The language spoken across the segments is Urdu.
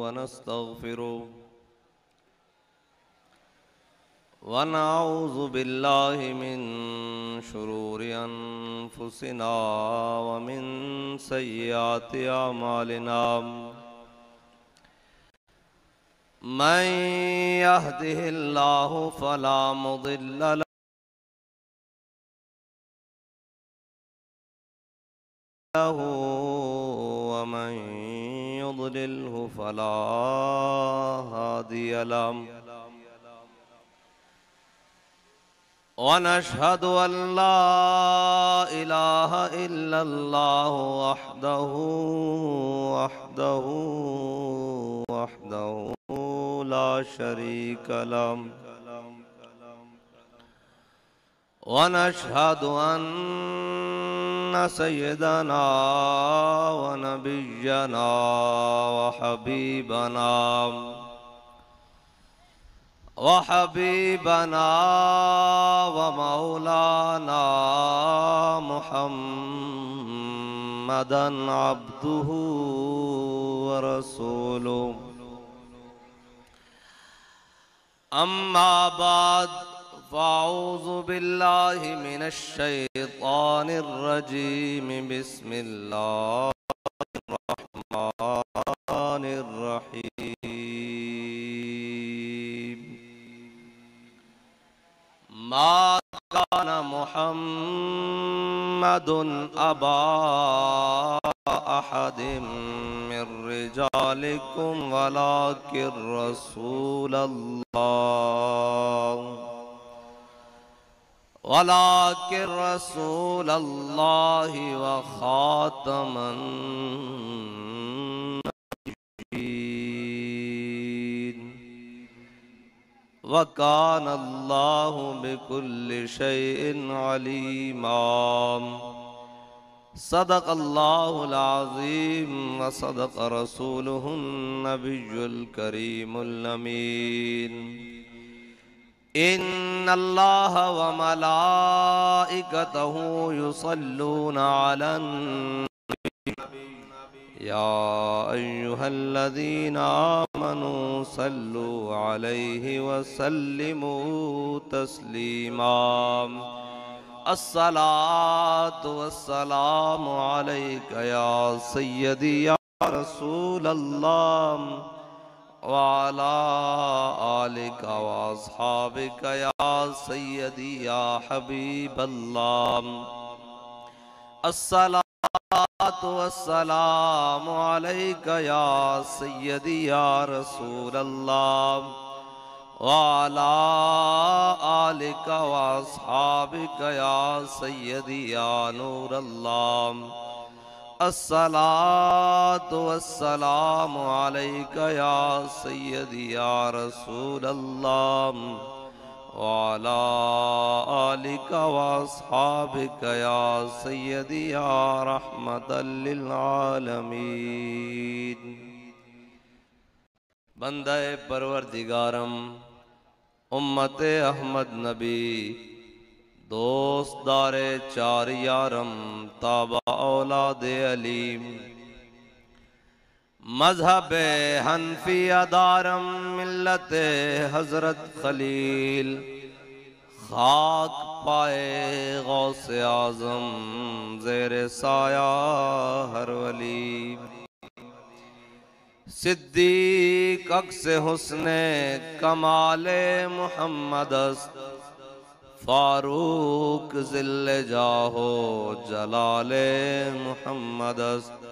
ونستغفره ونعوذ بالله من شرور أنفسنا ومن سيئات أعمالنا من يهده الله فلا مضل له ومن يضلله فلا هادي له ونشهد أن لا إله إلا الله وحده لا شريك له ونشهد أن سيدنا ونبينا وحبيبنا ومولانا محمدا عبده ورسوله أما بعد فأعوذ بالله من الشيطان الرجيم بسم الله الرحمن الرحيم ما كان محمد أبا أحد من رجالكم ولكن رسول الله وخاتم النبيين وكان الله بكل شيء عليما صدق الله العظيم وصدق رسوله النبي الكريم الأمين إن الله وملائكته يصلون على النبي يا أيها الذين آمنوا صلوا عليه وسلموا تسليما الصلاة والسلام عليك يا سيدي يا رسول الله وعلى آلك وأصحابك يا سيدي يا حبيب الله الصلاة والسلام عليك يا سيدي يا رسول الله وعلى آلك وأصحابك يا سيدي يا نور الله الصلاة والسلام عليك يا سيدي يا رسول الله وعلى آلك وأصحابك يا سيدي يا رحمة للعالمين بندہ پروردگارم امت احمد نبی دوست دار چار یارم تابع اولاد علیم مذہب حنفیہ دارم ملت حضرت خلیل خاک پائے غوث اعظم زیر سایہ ہر ولی صدیق عکس حسن کمال محمد است فاروق ذل جاہو جلال محمد است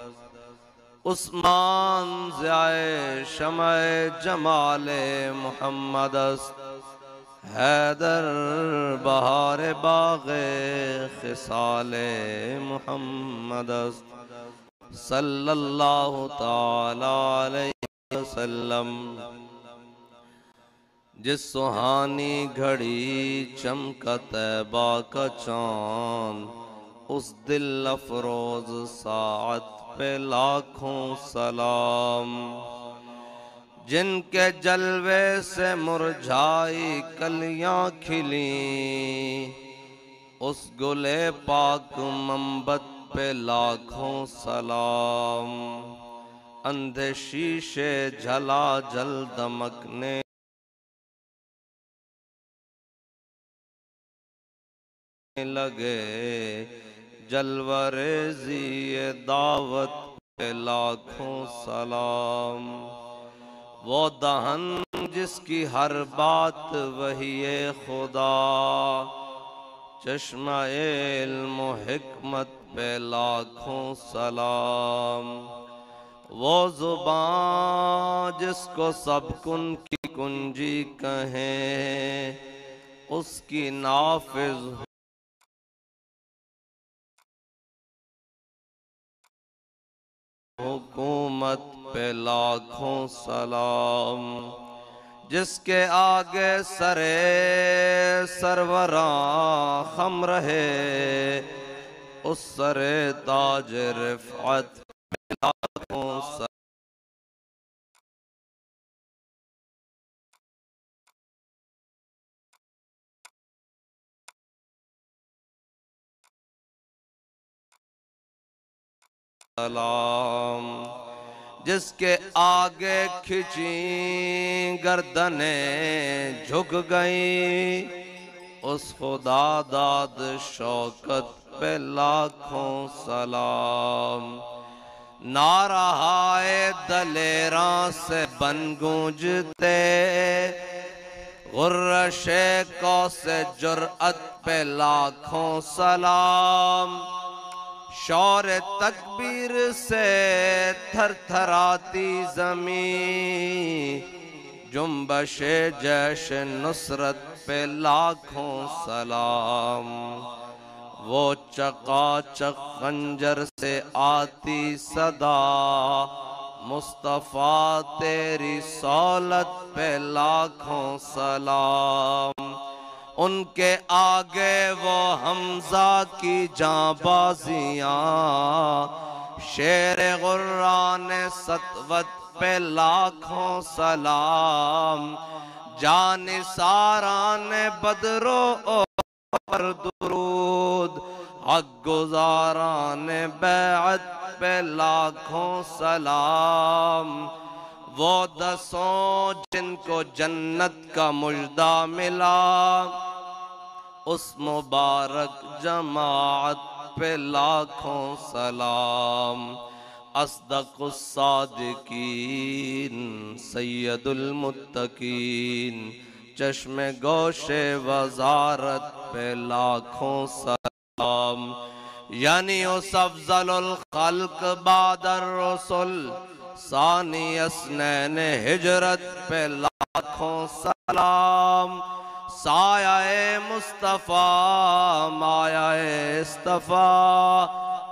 عثمان ضیاء شمع جمال محمد است حیدر بہار باغ خصال محمد است صلی اللہ تعالی علیہ وسلم جس سہانی گھڑی چمکا طیبہ کا چاند اس دل افروز ساعت پہ لاکھوں سلام جن کے جلوے سے مرجھائی کلیاں کھلیں اس گلے پاک منبت پہ لاکھوں سلام اندھے شیشے جھلا جل دمکنے لگے، جلوہ ریزی دعوت پہ لاکھوں سلام۔ وہ دہن جس کی ہر بات وحی خدا، چشمہ علم و حکمت پہ لاکھوں سلام۔ وہ زبان جس کو سب کن کی کنجی کہیں، اس کی نافذ حکومت پہ لاکھوں سلام۔ جس کے آگے سروراں خم رہے، اس سر تاج رفعت پہ لاکھوں سلام۔ جس کے آگے کھچیں گردنیں جھک گئیں، اس خدا داد شوکت پہ لاکھوں سلام۔ نعرہائے دلیراں سے بن گونجتے، غرش قوس جرأت پہ لاکھوں سلام۔ شور تکبیر سے تھر تھراتی زمین، جنبش جیش نصرت پہ لاکھوں سلام۔ وہ چقا چق خنجر سے آتی صدا، مصطفیٰ تیری صولت پہ لاکھوں سلام۔ ان کے آگے وہ حمزہ کی جاں بازیاں، شیر غران سطوت پہ لاکھوں سلام۔ جانثاران بدر و پر درود، حق گزاران بیعت پہ لاکھوں سلام۔ وہ دسوں جن کو جنت کا مژدہ ملا، اس مبارک جماعت پہ لاکھوں سلام۔ اصدق الصادقین سید المتقین، چشم گوش وزارت پہ لاکھوں سلام۔ یعنی اس افضل الخلق بعد الرسل، ثانی اثنین ہجرت پہ لاکھوں سلام۔ سایہ مصطفیٰ مایہ اصطفیٰ،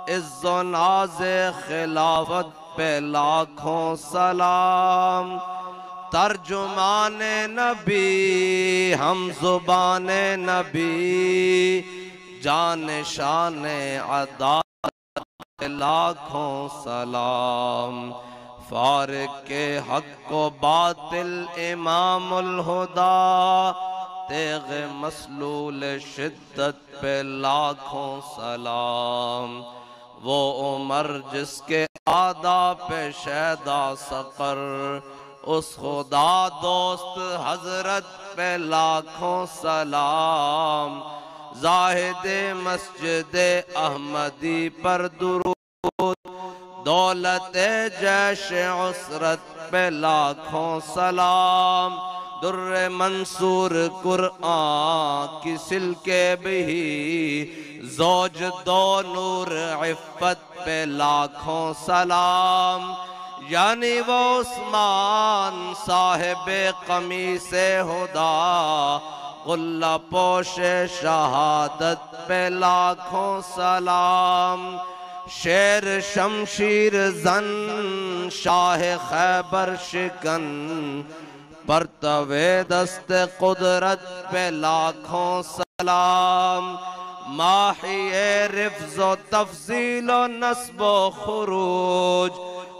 عز و ناز خلافت پہ لاکھوں سلام۔ ترجمان نبی ہم زبان نبی، جان شان عدالت پہ لاکھوں سلام۔ فارق حق و باطل امام الہدا، تیغ مسلول شدت پہ لاکھوں سلام۔ وہ عمر جس کے آدھا پہ شیدا سقر، اس خدا دوست حضرت پہ لاکھوں سلام۔ زاہد مسجد احمدی پر درود، دولت جیش عسرت پہ لاکھوں سلام۔ در منصور قرآن کی سلکے بھی، زوج دو نور عفت پہ لاکھوں سلام۔ یعنی وہ عثمان صاحب قمیص ہدا، غلہ پوش شہادت پہ لاکھوں سلام۔ شیر شمشیر زن شاہ خیبر شکن، پرتو دست قدرت پہ لاکھوں سلام۔ ماحی رفض و تفضیل و نصب و خروج،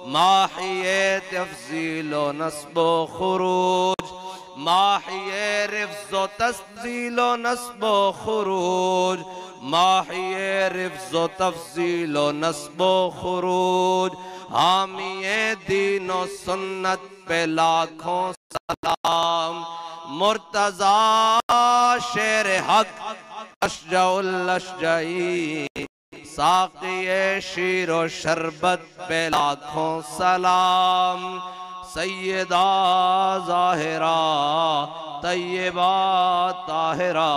ماحی تفضیل و نصب و خروج، ماحی رفض و تفضیل و نصب و خروج، ماحی رفض و تفضیل و نصب و خروج۔ حامی دین و سنت پہ لاکھوں سلام، مرتضی شیر حق اشجع الاشجعی، ساقی شیر و شربت پہ لاکھوں سلام، سیدہ ظاہرہ طیبہ طاہرہ،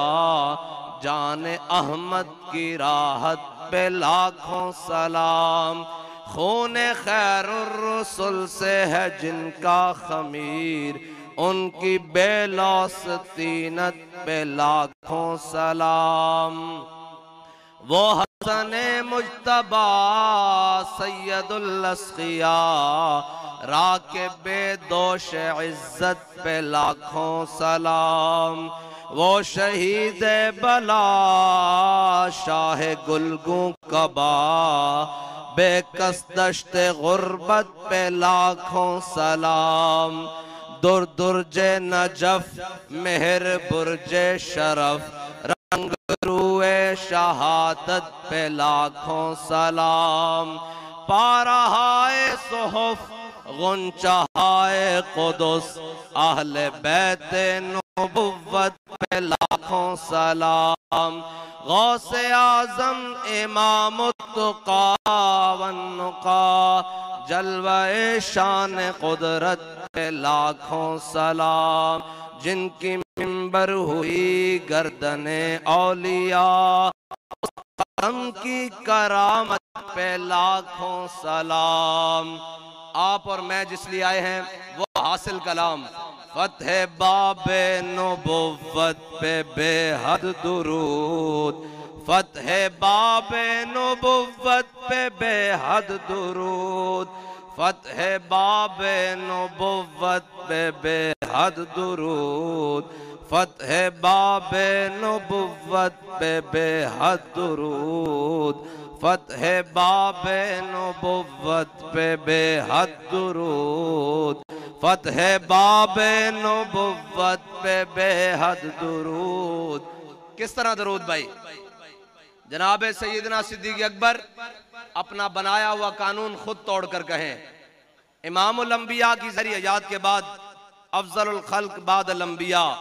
جان احمد کی راحت پہ لاکھوں سلام، خون خیر الرسل سے ہے جن کا خمیر، ان کی بے لوث طینت پہ لاکھوں سلام، وہ حسن مجتبی سید الاسقیاء، راکب دوش عزت پہ لاکھوں سلام، وہ شہید بلا شاہ گلگوں کبا، بے کس دشت غربت پہ لاکھوں سلام، در درج نجف مہر برج شرف، رنگ روئے شہادت پہ لاکھوں سلام، پارہائے صحف غنچہائے قدس، اہل بیت نبوت پہ لاکھوں سلام، غوث اعظم امام التقا والنقا، جلوہ شان قدرت پہ لاکھوں سلام، جن کی منبر ہوئی گردن اولیاء، کرم کی کرامت پہ لاکھوں سلام، آپ اور میں جس لیے آئے ہیں وہ حاصل کلام، فتح باب نبوت پہ بے حد درود، فتح باب نبوت پہ بے حد درود، فتح باب نبوت پہ بے حد درود، فتح باب نبوت پہ بے حد درود، فتح باب نبوت پہ بے حد درود، فتح باب نبوت پہ بے حد درود۔ کس طرح درود بھائی؟ جناب سیدنا صدیق اکبر اپنا بنایا ہوا قانون خود توڑ کر کہیں، امام الانبیاء کی ذریعہ حیات کے بعد افضل الخلق بعد الانبیاء،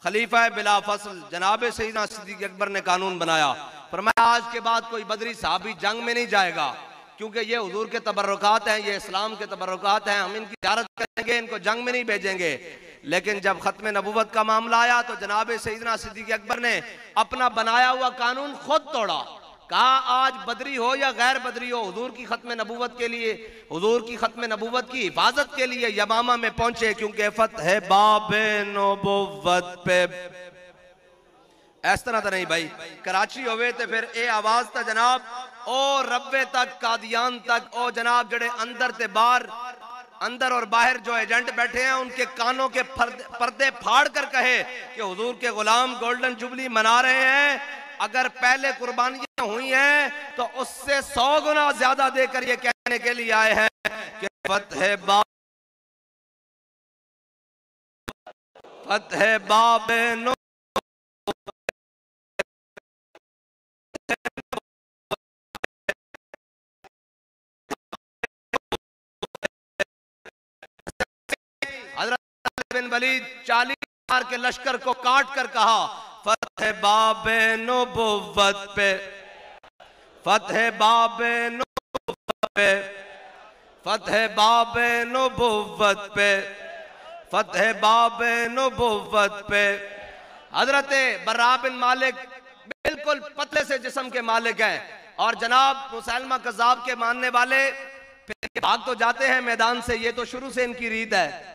خلیفہ بلا فصل جناب سیدنا صدیق اکبر نے قانون بنایا، فرمایا آج کے بعد کوئی بدری صحابی جنگ میں نہیں جائے گا، کیونکہ یہ حضور کے تبرکات ہیں، یہ اسلام کے تبرکات ہیں، ہم ان کی زیارت کریں گے، ان کو جنگ میں نہیں بھیجیں گے۔ لیکن جب ختم نبوت کا معاملہ آیا تو جناب سیدنا صدیق اکبر نے اپنا بنایا ہوا قانون خود توڑا، کہا آج بدری ہو یا غیر بدری ہو، حضور کی ختم نبوت کے لیے، حضور کی ختم نبوت کی حفاظت کے لیے یمامہ میں پہنچے، کیونکہ فتح باب نبوت پہ اس طرح تھا نہیں بھائی، کراچی ہوئے تھے پھر اے آواز تھا جناب، او ربے تک قادیان تک، او جناب جڑے اندر تے باہر، اندر اور باہر جو ایجنٹ بیٹھے ہیں ان کے کانوں کے پردے پھاڑ کر کہے کہ حضور کے غلام گولڈن جبلی منا رہے ہیں، اگر پہلے قربانیاں ہوئی ہیں تو اس سے 100 گنا زیادہ دے کر یہ کہنے کے لیے آئے ہیں کہ فتح باب نو حضرت بن ولید 40,000 کے لشکر کو کاٹ کر کہا فتح باب نبوت پہ، فتح باب نبوت پہ، فتح باب نبوت پہ، فتح باب نبوت پہ۔ حضرت برا بن مالک بالکل پتلے سے جسم کے مالک ہیں، اور جناب مسلمہ کذاب کے ماننے والے پھر بھاگ تو جاتے ہیں میدان سے، یہ تو شروع سے ان کی ریت ہے،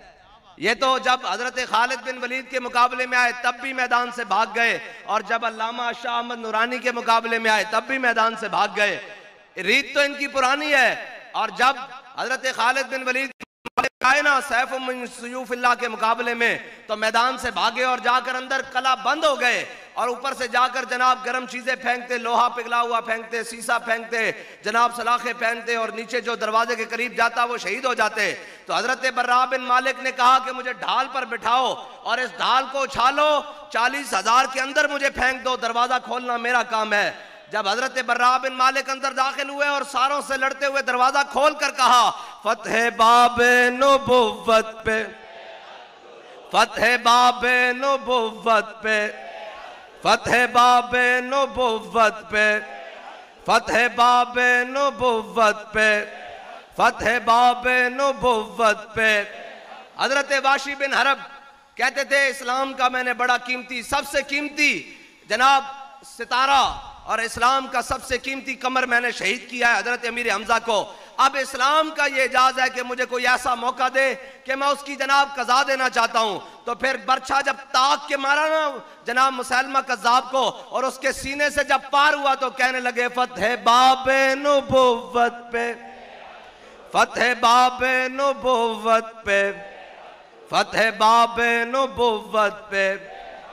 یہ تو جب حضرت خالد بن ولید کے مقابلے میں آئے تب بھی میدان سے بھاگ گئے، اور جب علامہ شاہ احمد نورانی کے مقابلے میں آئے تب بھی میدان سے بھاگ گئے، ریت تو ان کی پرانی ہے۔ اور جب حضرت خالد بن ولید آئے نا سیف من سیوف اللہ کے مقابلے میں تو میدان سے بھاگے اور جا کر اندر قلعہ بند ہو گئے، اور اوپر سے جا کر جناب گرم چیزیں پھینکتے، لوہا پگھلا ہوا پھینکتے، سیسا پھینکتے، جناب سلاخیں پھینکتے، اور نیچے جو دروازے کے قریب جاتا وہ شہید ہو جاتے۔ تو حضرت برا بن مالک نے کہا کہ مجھے ڈھال پر بٹھاؤ اور اس ڈھال کو اچھالو، 40,000 کے اندر مجھے پھینک دو، دروازہ کھولنا میرا کام ہے۔ جب حضرت برا بن مالک اندر داخل ہوئے اور ساروں سے لڑتے ہوئے دروازہ کھول کر کہا فتح باب نبوت پہ، فتح باب نبوت پہ، فتح باب نبوت پہ، فتح باب نبوت پہ، فتح باب نبوت پہ۔ حضرت واشی بن حرب کہتے تھے اسلام کا میں نے بڑا قیمتی، سب سے قیمتی جناب ستارہ اور اسلام کا سب سے قیمتی قمر میں نے شہید کیا ہے حضرت امیر حمزہ کو۔ اب اسلام کا یہ اعجاز ہے کہ مجھے کوئی ایسا موقع دے کہ میں اس کی جناب قضا دینا چاہتا ہوں۔ تو پھر برچھا جب تاک کے مارا نا جناب مسلمہ کذاب کو اور اس کے سینے سے جب پار ہوا تو کہنے لگے فتح باب نبوت پہ، فتح باب نبوت پہ، فتح باب نبوت پہ۔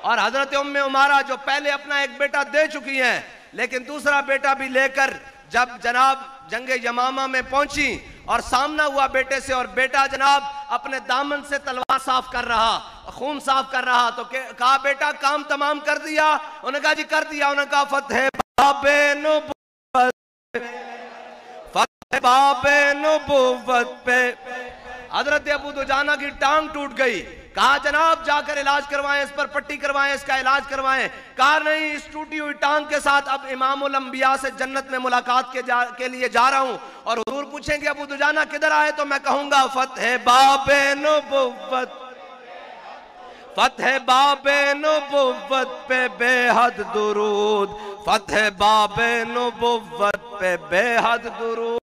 اور حضرت ام عمارہ جو پہلے اپنا ایک بیٹا دے چکی ہیں لیکن دوسرا بیٹا بھی لے کر جب جناب جنگ یمامہ میں پہنچی اور سامنا ہوا بیٹے سے اور بیٹا جناب اپنے دامن سے تلوار صاف کر رہا، خون صاف کر رہا، تو کہا بیٹا کام تمام کر دیا؟ انہوں نے کہا جی کر دیا۔ انہوں نے کہا فتح باب نبوت پہ، فتح باب نبوت پہ۔ حضرت ابو دجانہ کی ٹانگ ٹوٹ گئی، کہا جناب جا کر علاج کروائیں، اس پر پٹی کروائیں، اس کا علاج کروائیں۔ کہا نہیں، اس ٹوٹی ہوئی ٹانگ کے ساتھ اب امام الانبیاء سے جنت میں ملاقات کے لیے جا رہا ہوں۔ اور حضور پوچھیں گے ابو دجانہ کدھر آئے تو میں کہوں گا فتح باب نبوت، فتح باب نبوت پہ بے حد درود، فتح باب نبوت پہ بے حد درود۔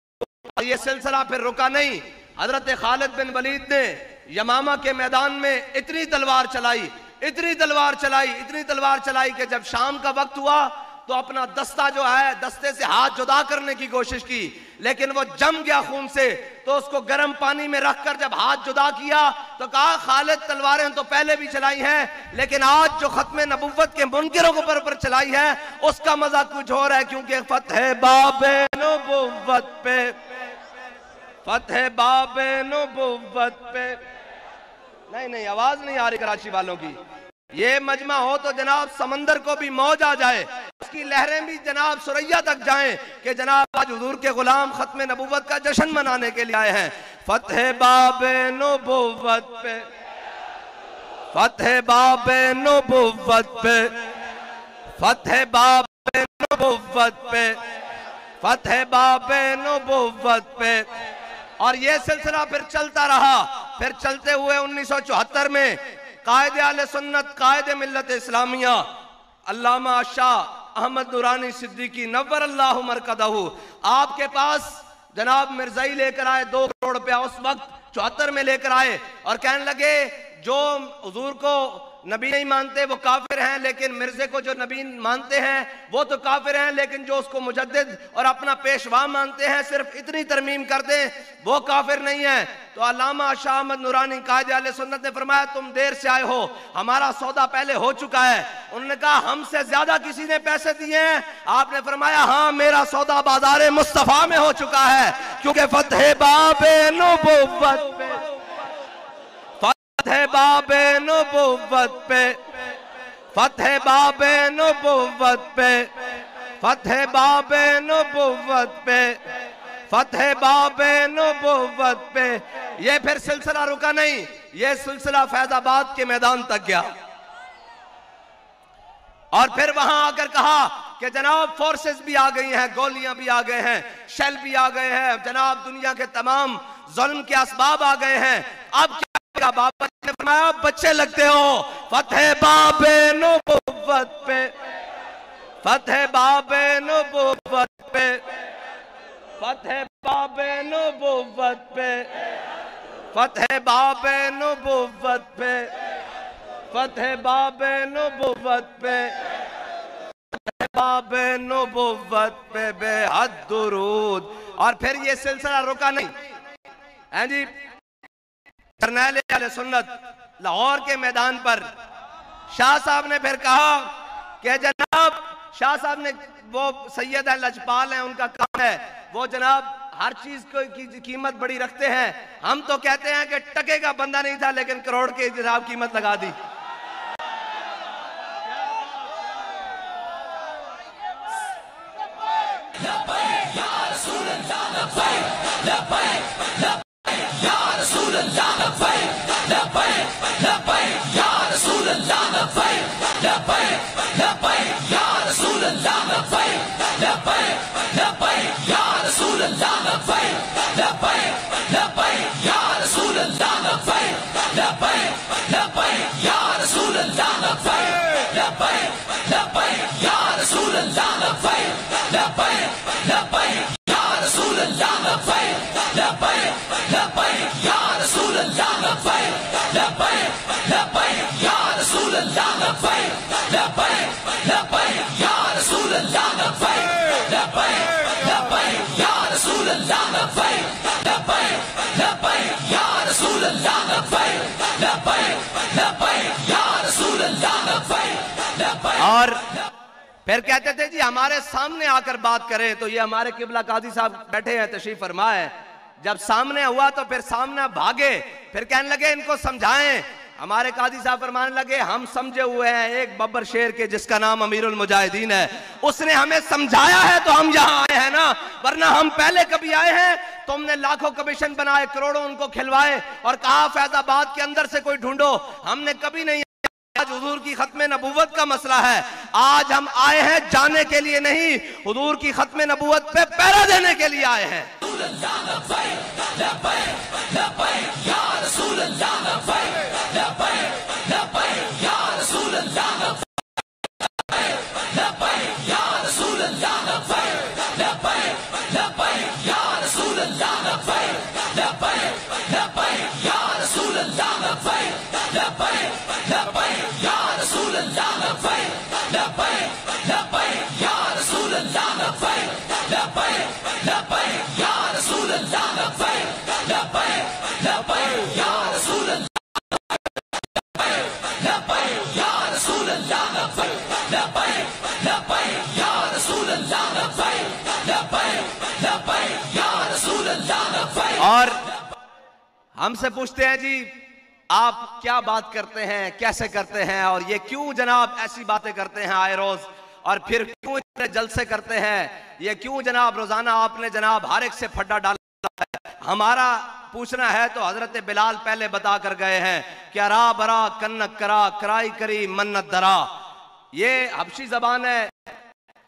اور یہ سلسلہ پھر رکا نہیں، حضرت خالد بن ولید نے یمامہ کے میدان میں اتنی تلوار چلائی، اتنی تلوار چلائی، اتنی تلوار چلائی کہ جب شام کا وقت ہوا تو اپنا دستہ جو ہے دستے سے ہاتھ جدا کرنے کی کوشش کی لیکن وہ جم گیا خون سے، تو اس کو گرم پانی میں رکھ کر جب ہاتھ جدا کیا تو کہا خالد تلواریں تو پہلے بھی چلائی ہیں لیکن آج جو ختم نبوت کے منکروں کو پر چلائی ہے اس کا مزہ کچھ اور ہے، کیونکہ فتح باب نبوت پہ، فتح باب نبوت پہ۔ نہیں آواز نہیں آ رہی کراچی والوں کی۔ یہ مجمع ہو تو جناب سمندر کو بھی موج آ جائے، اس کی لہریں بھی جناب سریا تک جائیں کہ جناب آج حضور کے غلام ختم نبوت کا جشن منانے کے لیے آئے ہیں۔ فتح باب نبوت پہ، فتح باب نبوت پہ، فتح باب نبوت پہ، فتح باب نبوت پہ۔ اور یہ سلسلہ پھر چلتا رہا، پھر چلتے ہوئے 1974 میں قائد اہل سنت، قائد ملت اسلامیہ علامہ شاہ احمد نورانی صدیقی نور اللہ مرکزہ، آپ کے پاس جناب مرزائی لے کر آئے 2 کروڑ روپیہ، اس وقت 74 میں لے کر آئے اور کہنے لگے جو حضور کو نبی نہیں مانتے وہ کافر ہیں، لیکن مرزے کو جو نبی مانتے ہیں وہ تو کافر ہیں، لیکن جو اس کو مجدد اور اپنا پیشوا مانتے ہیں صرف اتنی ترمیم کر دیں وہ کافر نہیں ہیں۔ تو علامہ شاہ احمد نورانی قائد اہل سنت نے فرمایا تم دیر سے آئے ہو، ہمارا سودا پہلے ہو چکا ہے۔ انہوں نے کہا ہم سے زیادہ کسی نے پیسے دیے ہیں؟ آپ نے فرمایا ہاں میرا سودا بازار مصطفیٰ میں ہو چکا ہے، کیونکہ فتح باب نبوت پہ، فتح باب نبوت پہ، فتح باب نبوت پہ، فتح باب نبوت پہ، فتح باب نبوت پہ۔ یہ پھر سلسلہ رکا نہیں، یہ سلسلہ فیض آباد کے میدان تک گیا اور پھر وہاں آ کر کہا کہ جناب فورسز بھی آ گئی ہیں، گولیاں بھی آ گئے ہیں، شیل بھی آ گئے ہیں، جناب دنیا کے تمام ظلم کے اسباب آ گئے ہیں، اب کیا بابا نے فرمایا بچے لگتے ہو، فتح باب نبوت پہ، فتح باب نبوت پہ، فتح باب نبوت پہ، فتح باب نبوت پہ، فتح باب نبوت پہ، فتح باب نبوت پہ بے حد درود۔ اور پھر یہ سلسلہ رکا نہیں، جی جرنیل اہل سنت لاہور کے میدان پر شاہ صاحب نے پھر کہا کہ جناب شاہ صاحب نے وہ سید لجپال ہیں، ان کا کام ہے وہ جناب ہر چیز کی قیمت بڑی رکھتے ہیں، ہم تو کہتے ہیں کہ ٹکے کا بندہ نہیں تھا لیکن کروڑ کی جناب قیمت لگا دی۔ اور پھر کہتے تھے جی ہمارے سامنے آ کر بات کریں، تو یہ ہمارے قبلہ قاضی صاحب بیٹھے ہیں، تشریف فرمائے، جب سامنے ہوا تو پھر سامنے بھاگے، پھر کہنے لگے ان کو سمجھائیں۔ ہمارے قاضی صاحب فرمانے لگے ہم سمجھے ہوئے ہیں ایک ببر شیر کے جس کا نام امیر المجاہدین ہے، اس نے ہمیں سمجھایا ہے تو ہم یہاں آئے ہیں نا، ورنہ ہم پہلے کبھی آئے ہیں؟ تم نے لاکھوں کمیشن بنائے، کروڑوں ان کو کھلوائے اور کہا فیض آباد کے اندر سے کوئی ڈھونڈو، ہم نے کبھی نہیں۔ آج حضور کی ختم نبوت کا مسئلہ ہے، آج ہم آئے ہیں جانے کے لیے نہیں، حضور کی ختم نبوت پہ پہرا دینے کے لیے آئے ہیں۔ اور ہم سے پوچھتے ہیں جی آپ کیا بات کرتے ہیں، کیسے کرتے ہیں، اور یہ کیوں جناب ایسی باتیں کرتے ہیں آئے روز، اور پھر کیوں اتنے جلسے کرتے ہیں، یہ کیوں جناب روزانہ آپ نے جناب ہر ایک سے پھڈا ڈالا ہے۔ ہمارا پوچھنا ہے تو حضرت بلال پہلے بتا کر گئے ہیں کہ ارا برا کنک کرا کرائی کری منت درا، یہ حبشی زبان ہے۔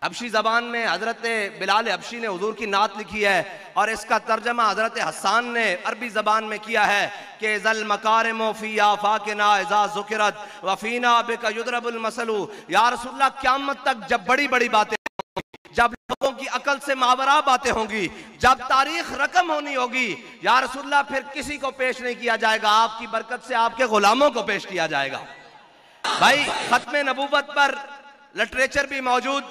حبشی زبان میں حضرت بلال حبشی نے حضور کی نعت لکھی ہے، اور اس کا ترجمہ حضرت حسان نے عربی زبان میں کیا ہے کہ ذل مکارم فی آفاقنا اذا ذکرت وفینا بک یضرب المثل۔ یا رسول اللہ قیامت تک جب بڑی بڑی باتیں ہوں گی، جب لوگوں کی عقل سے ماورا باتیں ہوں گی، جب تاریخ رقم ہونی ہوگی، یا رسول اللہ پھر کسی کو پیش نہیں کیا جائے گا، آپ کی برکت سے آپ کے غلاموں کو پیش کیا جائے گا۔ بھائی ختم نبوت پر لٹریچر بھی موجود،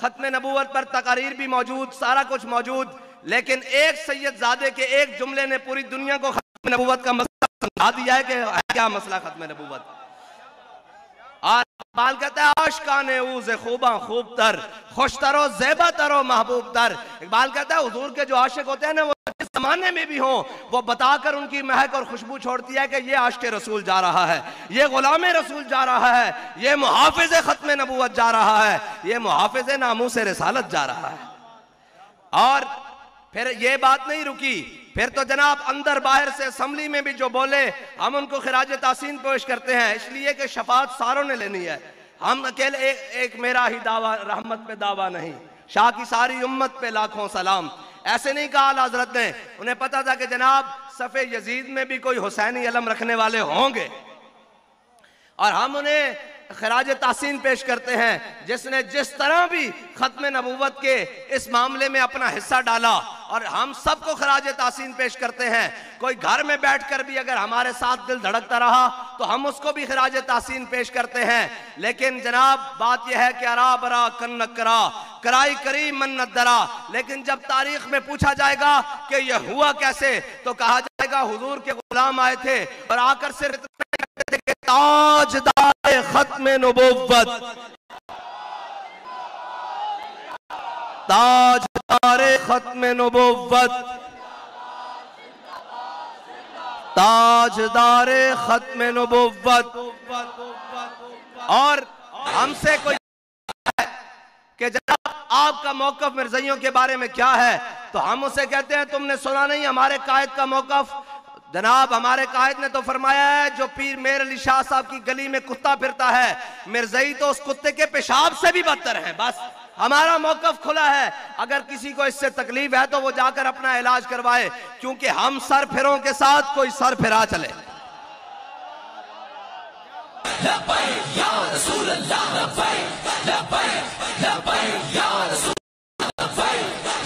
ختم نبوت پر تقاریر بھی موجود، سارا کچھ موجود، لیکن ایک سید زادے کے ایک جملے نے پوری دنیا کو ختم نبوت کا مسئلہ سمجھا دیا ہے کہ کیا مسئلہ ختم نبوت۔ اور اقبال کہتا ہے عاشقان اوز خوباں خوب تر، خوش تر و زیبا تر و محبوب تر۔ اقبال کہتا ہے حضور کے جو عاشق ہوتے ہیں نا، وہ جس زمانے میں بھی ہوں، وہ بتا کر ان کی مہک اور خوشبو چھوڑتی ہے کہ یہ عاشق رسول جا رہا ہے، یہ غلام رسول جا رہا ہے، یہ محافظ ختم نبوت جا رہا ہے، یہ محافظ ناموس رسالت جا رہا ہے۔ اور پھر یہ بات نہیں رکی، پھر تو جناب اندر باہر سے اسمبلی میں بھی جو بولے ہم ان کو خراج تحسین پیش کرتے ہیں، اس لیے کہ شفاعت ساروں نے لینی ہے، ہم اکیلے ایک میرا ہی دعویٰ، رحمت پہ دعویٰ نہیں، شاہ کی ساری امت پہ لاکھوں سلام۔ ایسے نہیں کہا اعلیٰ حضرت نے، انہیں پتا تھا کہ جناب صف یزید میں بھی کوئی حسینی علم رکھنے والے ہوں گے، اور ہم انہیں خراج تحسین پیش کرتے ہیں جس نے جس طرح بھی ختم نبوت کے اس معاملے میں اپنا حصہ ڈالا، اور ہم سب کو خراج تحسین پیش کرتے ہیں۔ کوئی گھر میں بیٹھ کر بھی اگر ہمارے ساتھ دل دھڑکتا رہا تو ہم اس کو بھی خراج تحسین پیش کرتے ہیں، لیکن جناب بات یہ ہے کہ ارا برا کنک کرا کرائی کری منت درا، لیکن جب تاریخ میں پوچھا جائے گا کہ یہ ہوا کیسے تو کہا جائے گا حضور کے غلام آئے تھے اور آ کر صرف کہتے تھے کہ تاجدار ختم نبوت، تاجدار ختم نبوت، تاجدار ختم نبوت۔ اور ہم سے کوئی کہ جناب آپ کا موقف مرزائیوں کے بارے میں کیا ہے، تو ہم اسے کہتے ہیں تم نے سنا نہیں ہمارے قائد کا موقف؟ جناب ہمارے قائد نے تو فرمایا ہے جو پیر میر علی شاہ صاحب کی گلی میں کتا پھرتا ہے، مرزائی تو اس کتے کے پیشاب سے بھی بدتر ہیں۔ بس ہمارا موقف کھلا ہے، اگر کسی کو اس سے تکلیف ہے تو وہ جا کر اپنا علاج کروائے، کیونکہ ہم سر پھروں کے ساتھ کوئی سر پھرا چلے۔ لبیک یا رسول اللہ، لبیک لبیک لبیک یا رسول اللہ،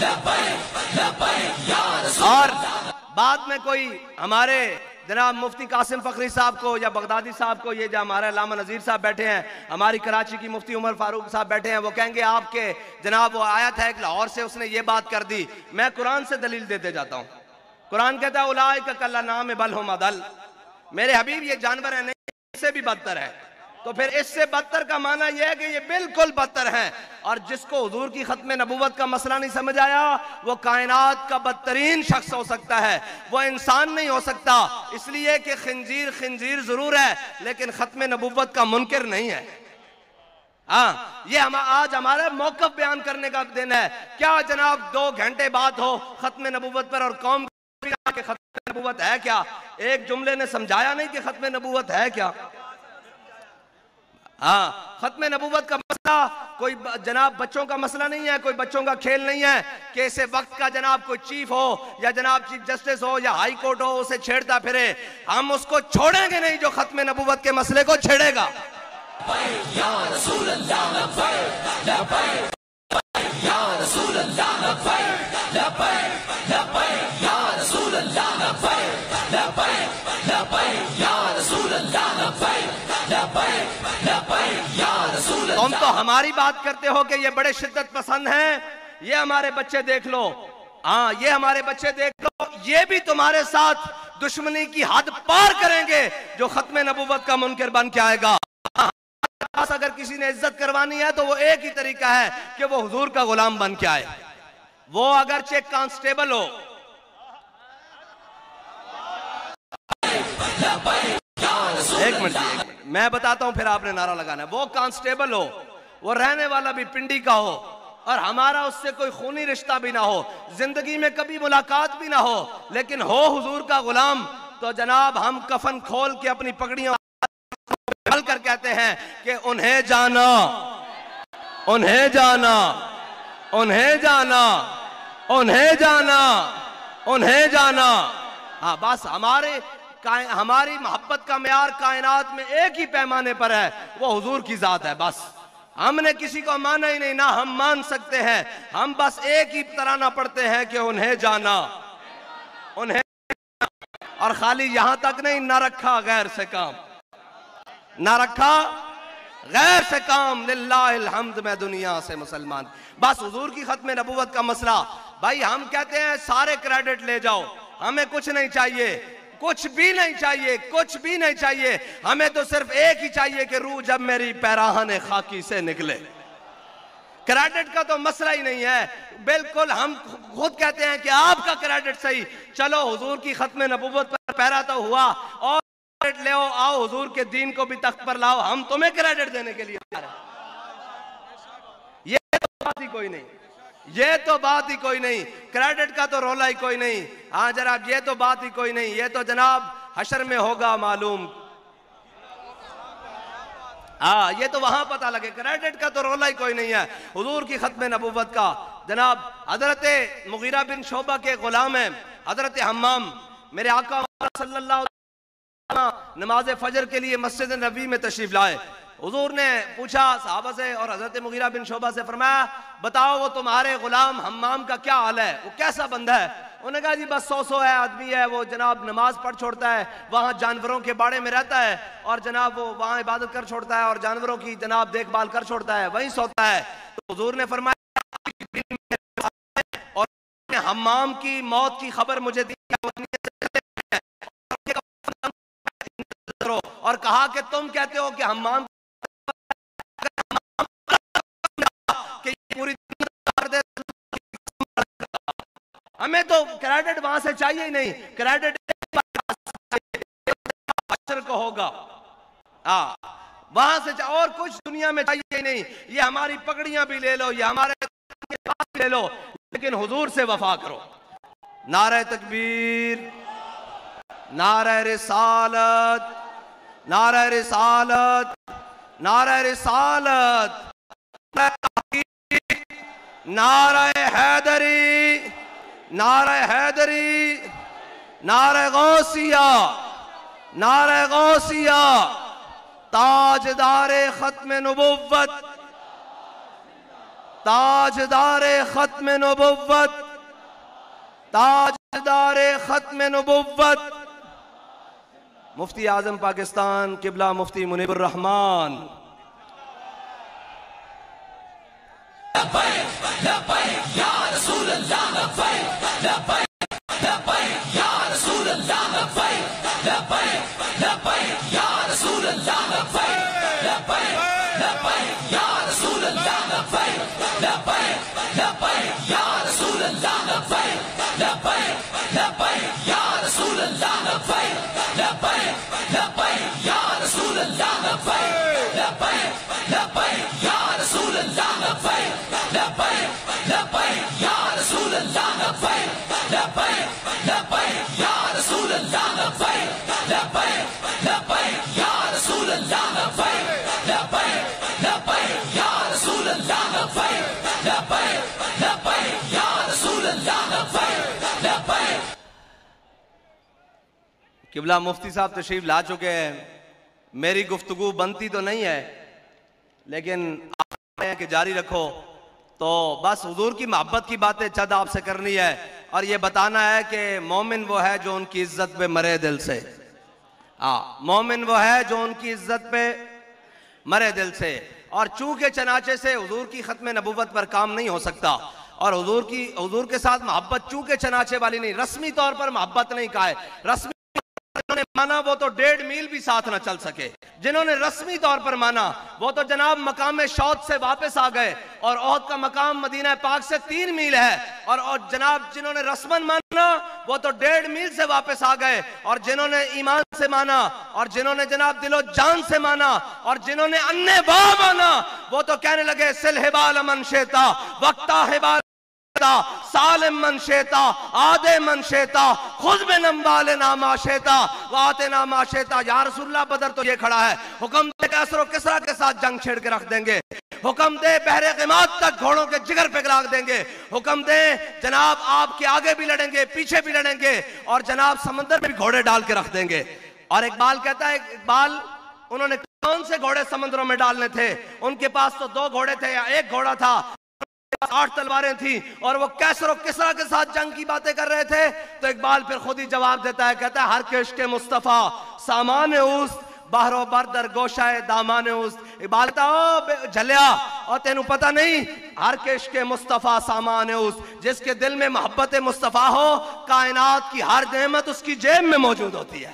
لبیک لبیک یا رسول اللہ۔ اور بعد میں کوئی ہمارے جناب مفتی قاسم فخری صاحب کو یا بغدادی صاحب کو، یہ جو ہمارے علامہ نذیر صاحب بیٹھے ہیں، ہماری کراچی کی مفتی عمر فاروق صاحب بیٹھے ہیں، وہ کہیں گے آپ کے جناب وہ آیت ہے ایک لاہور سے اس نے یہ بات کر دی۔ میں قرآن سے دلیل دیتے جاتا ہوں۔ قرآن کہتا ہے اولئک کالانعام بل ھم اضل، میرے حبیب یہ جانور ہیں نہیں، اس سے بھی بدتر ہے۔ تو پھر اس سے بدتر کا معنی یہ ہے کہ یہ بالکل بدتر ہیں، اور جس کو حضور کی ختم نبوت کا مسئلہ نہیں سمجھ آیا وہ کائنات کا بدترین شخص ہو سکتا ہے، وہ انسان نہیں ہو سکتا، اس لیے کہ خنزیر خنزیر ضرور ہے لیکن ختم نبوت کا منکر نہیں ہے۔ ہاں یہ آج ہمارا موقف بیان کرنے کا دن ہے۔ کیا جناب 2 گھنٹے بات ہو ختم نبوت پر اور قوم کہ ختم نبوت ہے کیا؟ ایک جملے نے سمجھایا نہیں کہ ختم نبوت ہے کیا۔ ہاں ختم نبوت کا مسئلہ کوئی جناب بچوں کا مسئلہ نہیں ہے، کوئی بچوں کا کھیل نہیں ہے کہ اسے وقت کا جناب کوئی چیف ہو یا جناب چیف جسٹس ہو یا ہائی کورٹ ہو اسے چھیڑتا پھرے۔ ہم اس کو چھوڑیں گے نہیں جو ختم نبوت کے مسئلے کو چھیڑے گا۔ لبیک یا رسول اللہ، لبیک لبیک یا رسول اللہ، لبیک لبیک لبیک یا رسول اللہ، لبیک لبیک لبیک یا رسول اللہ، لبیک لبیک لبیک یا رسول اللہ۔ تم تو ہماری بات کرتے ہو کہ یہ بڑے شدت پسند ہیں، یہ ہمارے بچے دیکھ لو، ہاں یہ ہمارے بچے دیکھ لو، یہ بھی تمہارے ساتھ دشمنی کی حد پار کریں گے جو ختم نبوت کا منکر بن کے آئے گا۔ اگر کسی نے عزت کروانی ہے تو وہ ایک ہی طریقہ ہے کہ وہ حضور کا غلام بن کے آئے، وہ اگرچہ کانسٹیبل ہو۔ ایک منٹ میں بتاتا ہوں پھر آپ نے نعرہ لگانا ہے۔ وہ کانسٹیبل ہو، وہ رہنے والا بھی پنڈی کا ہو، اور ہمارا اس سے کوئی خونی رشتہ بھی نہ ہو، زندگی میں کبھی ملاقات بھی نہ ہو، لیکن ہو حضور کا غلام، تو جناب ہم کفن کھول کے اپنی پگڑیاں ڈال کر کہتے ہیں کہ انہیں جانا انہیں جانا انہیں جانا انہیں جانا انہیں جانا۔ ہاں بس ہماری محبت کا معیار کائنات میں ایک ہی پیمانے پر ہے، وہ حضور کی ذات ہے۔ بس ہم نے کسی کو مانا ہی نہیں، نہ ہم مان سکتے ہیں، ہم بس ایک ہی ترانہ پڑھتے ہیں کہ انہیں جانا انہیں جانا، اور خالی یہاں تک نہیں، نہ رکھا غیر سے کام، نہ رکھا غیر سے کام، للہ الحمد میں دنیا سے مسلمان۔ بس حضور کی ختم نبوت کا مسئلہ، بھائی ہم کہتے ہیں سارے کریڈٹ لے جاؤ، ہمیں کچھ نہیں چاہیے، کچھ بھی نہیں چاہیے، کچھ بھی نہیں چاہیے، ہمیں تو صرف ایک ہی چاہیے کہ روح جب میری پیراہن خاکی سے نکلے۔ کریڈٹ کا تو مسئلہ ہی نہیں ہے، بالکل ہم خود کہتے ہیں کہ آپ کا کریڈٹ صحیح، چلو حضور کی ختم نبوت پر پیرا تو ہوا، اور کریڈٹ لے آؤ حضور کے دین کو بھی تخت پر لاؤ، ہم تمہیں کریڈٹ دینے کے لیے تیار ہیں۔ یہ تو بات ہی کوئی نہیں، یہ تو بات ہی کوئی نہیں، کریڈٹ کا تو رولا ہی کوئی نہیں۔ ہاں جناب یہ تو بات ہی کوئی نہیں، یہ تو جناب حشر میں ہوگا معلوم، ہاں یہ تو وہاں پتہ لگے، کریڈٹ کا تو رولا ہی کوئی نہیں ہے۔ حضور کی ختم نبوت کا جناب حضرت مغیرہ بن شعبہ کے غلام ہیں حضرت حمام، میرے آقا صلی اللہ علیہ وسلم نماز فجر کے لیے مسجد نبوی میں تشریف لائے۔ حضور نے پوچھا صحابہ سے اور حضرت مغیرہ بن شعبہ سے، فرمایا بتاؤ وہ تمہارے غلام حمام کا کیا حال ہے، وہ کیسا بندہ ہے؟ انہوں نے کہا جی بس 100 ہے آدمی ہے، وہ جناب نماز پڑھ چھوڑتا ہے، وہاں جانوروں کے باڑے میں رہتا ہے، اور جناب وہ وہاں عبادت کر چھوڑتا ہے اور جانوروں کی جناب دیکھ بھال کر چھوڑتا ہے، وہیں سوتا ہے۔ تو حضور نے فرمایا اور حمام کی موت کی خبر مجھے دی اور کہا کہ تم کہتے ہو کہ حمام ہمیں تو کریڈٹ وہاں سے چاہیے ہی نہیں، کریڈٹ کو ہوگا۔ وہاں سے اور کچھ دنیا میں چاہیے نہیں. یہ ہماری پگڑیاں بھی لے لو, یہ ہمارے بھی لے لو, لیکن حضور سے وفا کرو. نعرہ تکبیر, نعرہ رسالت, نعرہ رسالت, نعرہ رسالت, نعرہ حیدری, نعرہ حیدری, نعرہ غوثیہ, نعرہ غوثیہ. تاجدار ختم نبوت, تاجدار ختم نبوت, تاجدار ختم نبوت. مفتی اعظم پاکستان قبلہ مفتی منیب الرحمان. لبیک لبیک یا رسول اللہ, لبیک لبیک لبیک یا رسول اللہ, لبیک لبیک لبیک یا رسول اللہ, لبیک لبیک لبیک یا رسول اللہ, لبیک لبیک لبیک یا رسول اللہ, لبیک لبیک لبیک یا رسول اللہ, لبیک لبیک لبیک یا رسول اللہ, لبیک لبیک لبیک یا رسول اللہ, لبیک لبیک لبیک یا رسول اللہ, لبیک لبیک لبیک یا رسول اللہ, لبیک لبیک لبیک یا رسول اللہ, لبیک لبیک لبیک یا رسول اللہ, لبیک لبیک لبیک یا رسول اللہ, لبیک لبیک. قبلہ مفتی صاحب تشریف لا چکے ہیں. میری گفتگو بنتی تو نہیں ہے, لیکن آپ ہیں کہ جاری رکھو. تو بس حضور کی محبت کی باتیں چند آپ سے کرنی ہے, اور یہ بتانا ہے کہ مومن وہ ہے جو ان کی عزت پہ مرے دل سے. مومن وہ ہے جو ان کی عزت پہ مرے دل سے. اور چونکہ چنانچہ سے حضور کی ختم نبوت پر کام نہیں ہو سکتا, اور حضور کے ساتھ محبت چونکہ چنانچہ والی نہیں, رسمی طور پر محبت نہیں کہا ہے. رسمی جنہوں نے مانا وہ تو 1.5 میل بھی ساتھ نہ چل سکے. جنہوں نے رسمی طور پر مانا وہ تو جناب مقام شوط سے واپس آ گئے, اور احد کا مقام مدینہ پاک سے 3 میل ہے. اور جناب جنہوں نے رسماً مانا وہ تو 1.5 میل سے واپس آ گئے. اور جنہوں نے ایمان سے مانا, اور جنہوں نے جناب دل و جان سے مانا, اور جنہوں نے انے باہ مانا, وہ تو کہنے لگے سل حبال من شیتا وقتا حبال سالم من شیتا آدے من شیتا خود میں نمبالنا ما شیتا واتنا ما شیتا. یا رسول اللہ بدر تو یہ کھڑا ہے, حکم دے کیسر و کسرا کے ساتھ جنگ چھیڑ کے رکھ دیں گے, حکم دے بحر غماد تک گھوڑوں کے جگر پہ گراگ دیں گے, حکم دے جناب آپ کے آگے بھی لڑیں گے پیچھے بھی لڑیں گے, اور جناب سمندر میں بھی گھوڑے ڈال کے رکھ دیں گے. اور اقبال کہتا ہے, اقبال انہوں نے کون سے گھوڑے سمندروں میں ڈالنے تھے؟ ان کے پاس تو 2 گھوڑے تھے یا 1 گھوڑا تھا, 8 تلواریں تھیں, اور وہ کیسر و کسرا کے ساتھ جنگ کی باتیں کر رہے تھے. تو اقبال پھر خود ہی جواب دیتا ہے, کہتا ہے ہر کشک مصطفیٰ سامان اوست بحر و بردر گوشہ دامان اوست. اقبال کہتا ہے جھلیا, اور تینوں پتہ نہیں ہر کشک مصطفیٰ سامان اوست, جس کے دل میں محبت مصطفیٰ ہو کائنات کی ہر نعمت اس کی جیب میں موجود ہوتی ہے.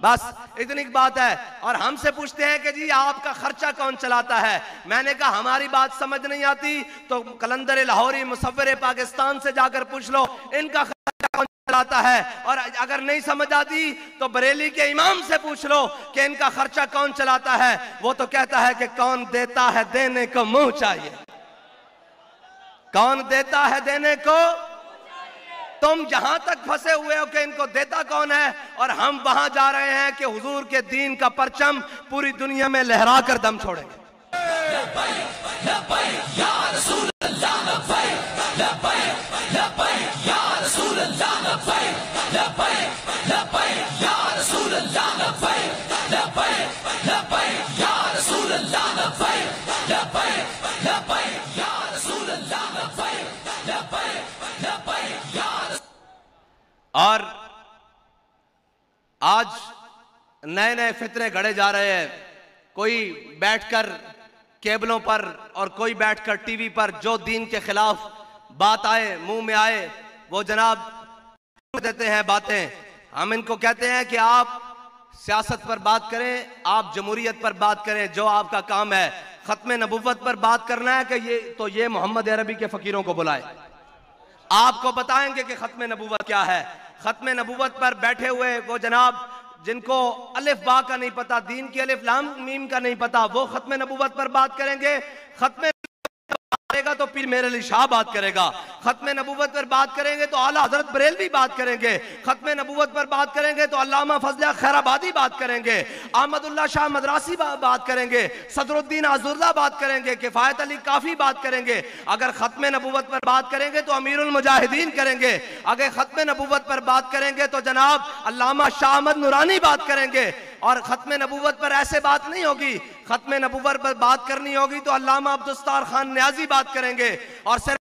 بس اتنی بات ہے. اور ہم سے پوچھتے ہیں کہ جی آپ کا خرچہ کون چلاتا ہے؟ میں نے کہا ہماری بات سمجھ نہیں آتی تو قلندر لاہوری مصور پاکستان سے جا کر پوچھ لو ان کا خرچہ کون چلاتا ہے. اور اگر نہیں سمجھ آتی تو بریلی کے امام سے پوچھ لو کہ ان کا خرچہ کون چلاتا ہے. وہ تو کہتا ہے کہ کون دیتا ہے دینے کو منہ چاہیے, کون دیتا ہے دینے کو. تم جہاں تک پھنسے ہوئے ہو کہ ان کو دیتا کون ہے, اور ہم وہاں جا رہے ہیں کہ حضور کے دین کا پرچم پوری دنیا میں لہرا کر دم چھوڑیں گے. لبیک لبیک یا رسول اللہ, لبیک لبیک لبیک یا رسول اللہ, لبیک لبیک لبیک یا رسول اللہ, لبیک لبیک لبیک یا رسول اللہ, لبیک لبیک لبیک یا رسول اللہ, لبیک لبیک لبیک یا. اور آج نئے نئے فتنے گھڑے جا رہے ہیں. کوئی بیٹھ کر کیبلوں پر اور کوئی بیٹھ کر ٹی وی پر جو دین کے خلاف بات آئے منہ میں آئے وہ جناب دیتے ہیں باتیں. ہم ان کو کہتے ہیں کہ آپ سیاست پر بات کریں, آپ جمہوریت پر بات کریں, جو آپ کا کام ہے. ختم نبوت پر بات کرنا ہے کہ یہ محمد عربی کے فقیروں کو بلائے, آپ کو بتائیں گے کہ ختم نبوت کیا ہے. ختم نبوت پر بیٹھے ہوئے وہ جناب جن کو الف با کا نہیں پتا، دین کی الف لام میم کا نہیں پتا، وہ ختم نبوت پر بات کریں گے. ختم کرے گا تو پیر میر علی شاہ بات کرے گا. ختم نبوت پر بات کریں گے تو اعلیٰ حضرت بریلوی بات کریں گے. ختم نبوت پر بات کریں گے تو علامہ فضل خیر آبادی بات کریں گے. احمد اللہ شاہ مدراسی بات کریں گے. صدر الدین عزرزہ بات کریں گے. کفایت علی کافی بات کریں گے. اگر ختم نبوت پر بات کریں گے تو امیر المجاہدین کریں گے. اگر ختم نبوت پر بات کریں گے تو جناب علامہ شاہ احمد نورانی بات کریں گے. اور ختم نبوت پر ایسے بات نہیں ہوگی. ختم نبوت پر بات کرنی ہوگی تو علامہ عبدالستار خان نیازی بات کریں گے. اور صرف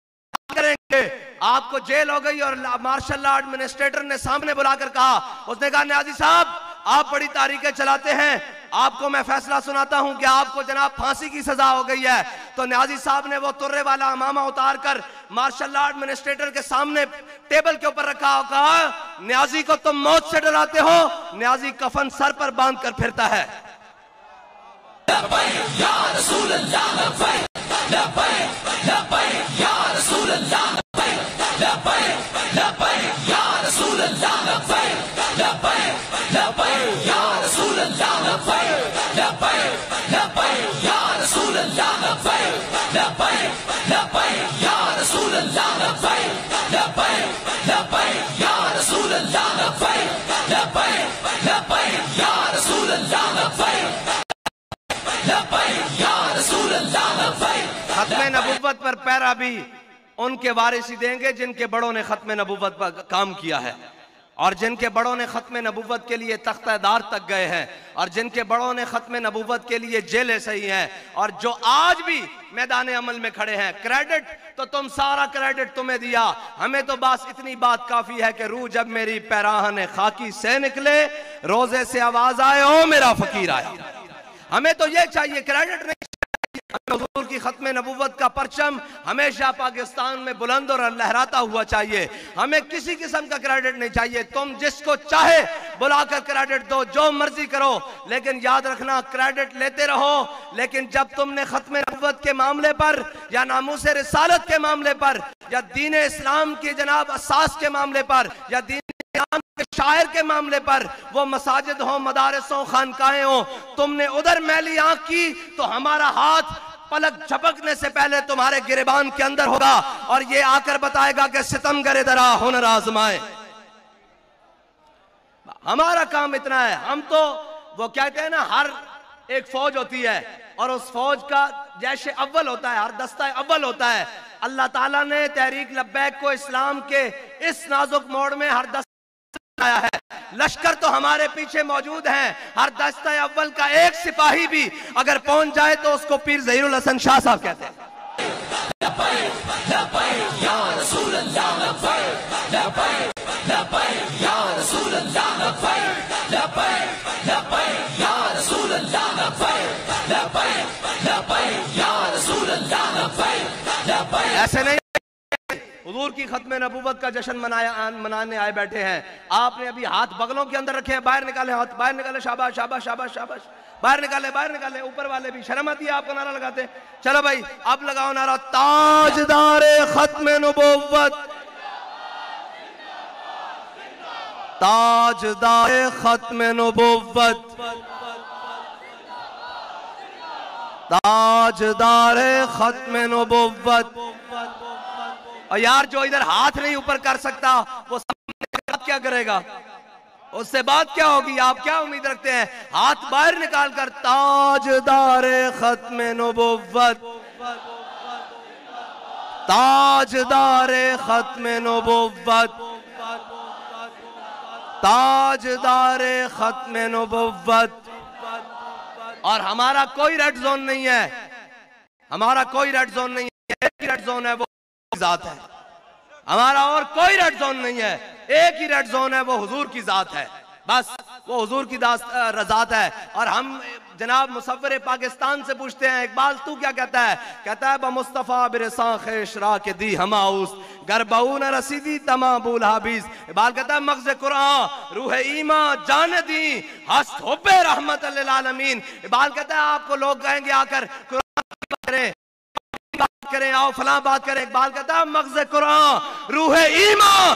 کریں گے. آپ کو جیل ہو گئی اور مارشل لا ایڈمنسٹریٹر نے سامنے بلا کر کہا، اس نے کہا نیازی صاحب آپ بڑی تاریخیں چلاتے ہیں، آپ کو میں فیصلہ سناتا ہوں کہ آپ کو جناب پھانسی کی سزا ہو گئی ہے. تو نیازی صاحب نے وہ ترے والا امامہ اتار کر مارشل لا ایڈمنسٹریٹر کے سامنے ٹیبل کے اوپر رکھا اور کہا، نیازی کو تم موت سے ڈراتے ہو. نیازی کفن سر پر باندھ کر پھرتا ہے. لبیک یا رسول اللہ لبیک، لبیک لبیک یا رسول اللہ لبیک، لبیک لبیک یا رسول اللہ لبیک، لبیک لبیک یا رسول اللہ لبیک، لبیک لبیک یا رسول اللہ لبیک، لبیک لبیک یا رسول اللہ لبیک، لبیک لبیک یا رسول اللہ لبیک، لبیک لبیک یا رسول اللہ لبیک. ختم نبوت پر پیرا بھی ان کے وارث ہی دیں گے جن کے بڑوں نے ختم نبوت پر کام کیا ہے، اور جن کے بڑوں نے ختم نبوت کے لیے تختہ دار تک گئے ہیں، اور جن کے بڑوں نے ختم نبوت کے لیے جیلیں سہی ہیں، اور جو آج بھی میدان عمل میں کھڑے ہیں. کریڈٹ تو تم سارا کریڈٹ تمہیں دیا، ہمیں تو بس اتنی بات کافی ہے کہ روح جب میری پیراہن خاکی سے نکلے، روزے سے آواز آئے او میرا فقیر آیا. ہمیں تو یہ چاہیے، کریڈٹ نہیں چاہیے. حضور کی ختم نبوت کا پرچم ہمیشہ پاکستان میں بلند اور لہراتا ہوا چاہیے. ہمیں کسی قسم کا کریڈٹ نہیں چاہیے. تم جس کو چاہے بلا کر کریڈٹ دو، جو مرضی کرو، لیکن یاد رکھنا کریڈٹ لیتے رہو. لیکن جب تم نے ختم نبوت کے معاملے پر یا ناموس رسالت کے معاملے پر یا دین اسلام کے جناب اساس کے معاملے پر یا دین اسلام کے شاعر کے معاملے پر، وہ مساجد ہوں، مدارس ہوں، خانقاہیں ہوں، تم نے ادھر میلی آنکھ کی تو ہمارا ہاتھ پلک جھپکنے سے پہلے تمہارے گریبان کے اندر ہوگا اور یہ آ کر بتائے گا کہ ستمگر درا ہنر آزمائے. ہمارا کام اتنا ہے. ہم تو وہ کہتے ہیں نا، ہر ایک فوج ہوتی ہے اور اس فوج کا جیش اول ہوتا ہے، ہر دستہ اول ہوتا ہے. اللہ تعالیٰ نے تحریک لبیک کو اسلام کے اس نازک موڑ میں ہر دستہ آیا ہے. لشکر تو ہمارے پیچھے موجود ہیں. ہر دستہ اول کا ایک سپاہی بھی اگر پہنچ جائے تو اس کو پیر ظہیر الحسن شاہ صاحب کہتے ہیں. لبیک لبیک یا رسول اللہ لبیک، لبیک لبیک یا رسول اللہ لبیک، لبیک لبیک یا رسول اللہ لبیک، لبیک لبیک یا رسول اللہ لبیک، لبیک. ایسے نہیں، حضور کی ختم نبوت کا جشن منانے آئے بیٹھے ہیں. آپ نے ابھی ہاتھ بغلوں کے اندر رکھے ہیں. باہر نکالے ہاتھ، باہر نکالے. شاباش شاباش شاباش شاباش. باہر نکالے، باہر نکالے. اوپر والے بھی شرم آتی ہے آپ کو نعرہ لگاتے. چلو بھائی اب لگاؤ نعرہ. تاجدار ختم نبوت، تاجدار ختم نبوت، تاجدار ختم نبوت. اور یار جو ادھر ہاتھ نہیں اوپر کر سکتا وہ سامنے کیا کرے گا؟ اس سے بات کیا ہوگی؟ آپ کیا امید رکھتے ہیں؟ ہاتھ باہر نکال کر تاجدار ختم نبوت، تاجدار ختم نبوت، تاجدار ختم نبوت. اور ہمارا کوئی ریڈ زون نہیں ہے، ہمارا کوئی ریڈ زون نہیں ہے. ایک ہی ریڈ زون ہے، وہ ذات ہے. ہمارا اور کوئی ریڈ زون نہیں ہے. ایک ہی ریڈ زون ہے، وہ حضور کی ذات ہے. بس وہ حضور کی ذات ہے. اور ہم جناب مصور پاکستان سے پوچھتے ہیں، اقبال تو کیا کہتا ہے؟ کہتا ہے بمصطفیٰ برساں خیش را کے دی ہماؤس گربعون رسیدی تمام بول حابیز. اقبال کہتا ہے مغز قرآن روح ایمان جان دی ہست حب رحمت للعالمین. اقبال کہتا ہے آپ کو لوگ کہیں گے آ کر قرآن کی بات کریں، آؤ فلاں بات کریں. اقبال کہتا ہے مغز قرآن روح ایمان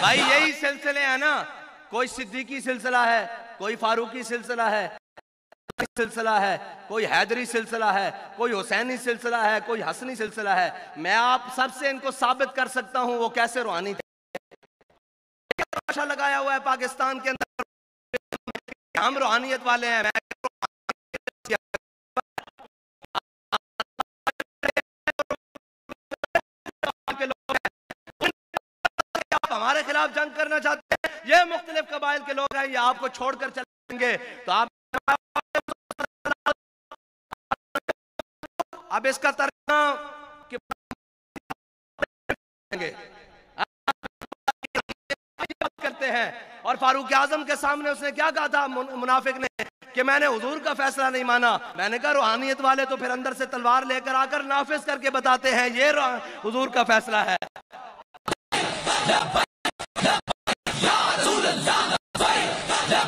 بھائی یہی سلسلے ہیں نا، کوئی صدیقی سلسلہ ہے، کوئی فاروقی سلسلہ ہے، کوئی حیدری سلسلہ ہے، کوئی حسینی سلسلہ ہے، کوئی حسنی سلسلہ ہے. میں آپ سب سے ان کو ثابت کر سکتا ہوں وہ کیسے روحانی تھے. لگایا ہوا ہے پاکستان کے اندر ہم روحانیت والے ہیں. ہمارے خلاف جنگ کرنا چاہتے ہیں، یہ مختلف قبائل کے لوگ ہیں، یہ آپ کو چھوڑ کر چلیں گے تو آپ اب اس کا ترجمہ کرتے ہیں. اور فاروق اعظم کے سامنے اس نے کیا کہا تھا منافق نے کہ میں نے حضور کا فیصلہ نہیں مانا. میں نے کہا روحانیت والے تو پھر اندر سے تلوار لے کر آ کر نافذ کر کے بتاتے ہیں یہ حضور کا فیصلہ ہے.